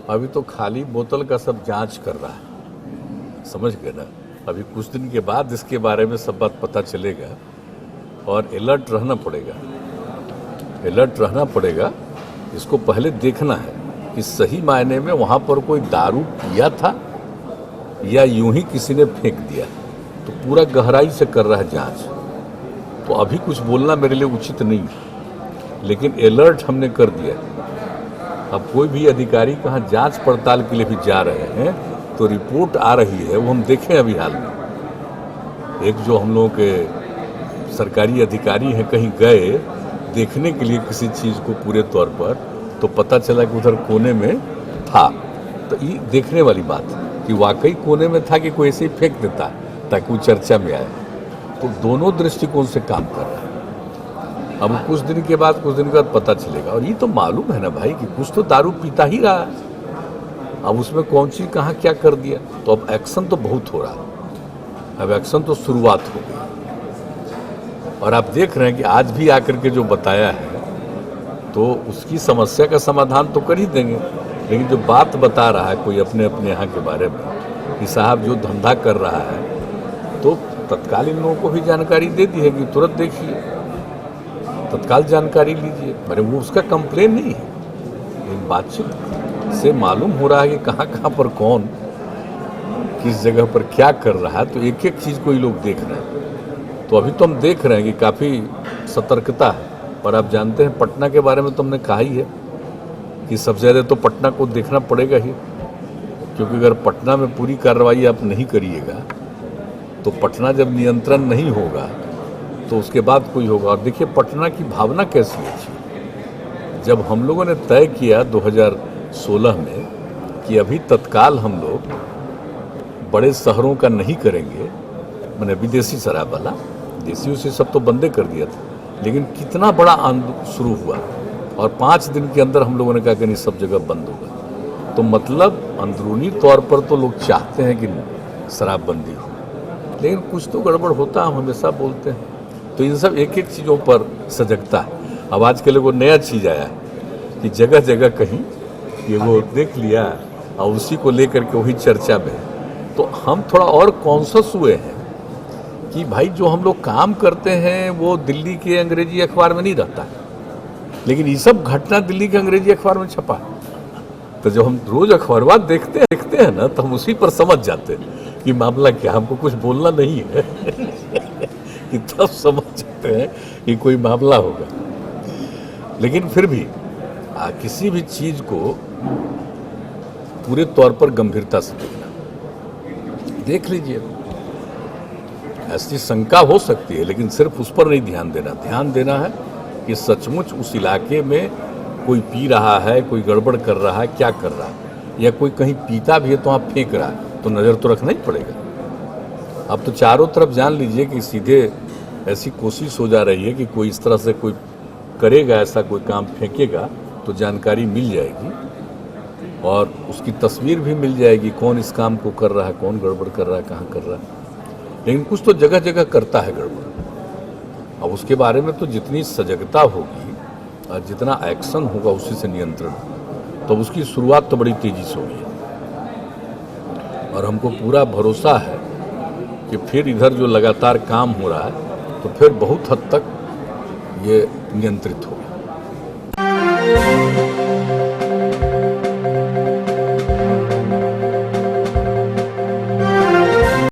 अभी तो खाली बोतल का सब जांच कर रहा है, समझ गए ना। अभी कुछ दिन के बाद इसके बारे में सब बात पता चलेगा और अलर्ट रहना पड़ेगा, अलर्ट रहना पड़ेगा। इसको पहले देखना है कि सही मायने में वहाँ पर कोई दारू पिया था या यूं ही किसी ने फेंक दिया। तो पूरा गहराई से कर रहा है जांच। तो अभी कुछ बोलना मेरे लिए उचित नहीं, लेकिन अलर्ट हमने कर दिया। अब कोई भी अधिकारी कहाँ जांच पड़ताल के लिए भी जा रहे हैं तो रिपोर्ट आ रही है, वो हम देखें। अभी हाल में एक जो हम लोगों के सरकारी अधिकारी हैं कहीं गए देखने के लिए किसी चीज़ को पूरे तौर पर, तो पता चला कि उधर कोने में था। तो ये देखने वाली बात है कि वाकई कोने में था कि कोई ऐसे ही फेंक देता ताकि वो चर्चा में आए। तो दोनों दृष्टिकोण से काम कर रहा है। अब कुछ दिन के बाद पता चलेगा। और ये तो मालूम है ना भाई कि कुछ तो दारू पीता ही रहा है। अब उसमें कौन सी कहाँ क्या कर दिया। तो अब एक्शन तो बहुत हो रहा है, अब एक्शन तो शुरुआत हो गई। और आप देख रहे हैं कि आज भी आकर के जो बताया है तो उसकी समस्या का समाधान तो कर ही देंगे, लेकिन जो बात बता रहा है कोई अपने अपने यहाँ के बारे में कि साहब जो धंधा कर रहा है, तो तत्काल इन लोगों को भी जानकारी दे दी है कि तुरंत देखिए, तत्काल जानकारी लीजिए। अरे वो उसका कंप्लेन नहीं है, लेकिन बातचीत से मालूम हो रहा है कि कहाँ कहाँ पर कौन किस जगह पर क्या कर रहा है। तो एक एक चीज़ को ही लोग देख रहे हैं। तो अभी तो हम देख रहे हैं कि काफ़ी सतर्कता है। पर आप जानते हैं पटना के बारे में तो हमने कहा ही है कि सबसे ज़्यादा तो पटना को देखना पड़ेगा ही, क्योंकि अगर पटना में पूरी कार्रवाई आप नहीं करिएगा तो पटना जब नियंत्रण नहीं होगा तो उसके बाद कोई होगा। और देखिए पटना की भावना कैसी है। जब हम लोगों ने तय किया 2016 में कि अभी तत्काल हम लोग बड़े शहरों का नहीं करेंगे, मैंने विदेशी शराब वाला, देसी उसी सब तो बंदे कर दिया था, लेकिन कितना बड़ा आंदोलन शुरू हुआ और 5 दिन के अंदर हम लोगों ने कहा कि नहीं सब जगह बंद होगा। तो मतलब अंदरूनी तौर पर तो लोग चाहते हैं कि शराबबंदी हो, लेकिन कुछ तो गड़बड़ होता है, हम हमेशा बोलते हैं। तो इन सब एक एक चीज़ों पर सजगता है। अब आजकल वो नया चीज़ आया है कि जगह जगह कहीं ये वो देख लिया और उसी को लेकर के वही चर्चा में। तो हम थोड़ा और कॉन्शस हुए हैं कि भाई जो हम लोग काम करते हैं वो दिल्ली के अंग्रेजी अखबार में नहीं रहता है, लेकिन ये सब घटना दिल्ली के अंग्रेजी अखबार में छपा है। तो जब हम रोज अखबार देखते हैं ना, तो हम उसी पर समझ जाते हैं कि मामला क्या, हमको कुछ बोलना नहीं है कि तब समझ जाते हैं कि कोई मामला होगा। लेकिन फिर भी किसी भी चीज़ को पूरे तौर पर गंभीरता से देखना, देख लीजिए। ऐसी शंका हो सकती है, लेकिन सिर्फ उस पर नहीं ध्यान देना है कि सचमुच उस इलाके में कोई पी रहा है, कोई गड़बड़ कर रहा है, क्या कर रहा है, या कोई कहीं पीता भी है तो वहाँ फेंक रहा है, तो नज़र तो रखना ही पड़ेगा। अब तो चारों तरफ जान लीजिए कि सीधे ऐसी कोशिश हो जा रही है कि कोई इस तरह से कोई करेगा, ऐसा कोई काम फेंकेगा तो जानकारी मिल जाएगी और उसकी तस्वीर भी मिल जाएगी, कौन इस काम को कर रहा है, कौन गड़बड़ कर रहा है, कहाँ कर रहा है। लेकिन कुछ तो जगह जगह करता है गड़बड़। अब उसके बारे में तो जितनी सजगता होगी और जितना एक्शन होगा उसी से नियंत्रण, तो उसकी शुरुआत तो बड़ी तेज़ी से होगी। और हमको पूरा भरोसा है कि फिर इधर जो लगातार काम हो रहा है तो फिर बहुत हद तक ये नियंत्रित होगा।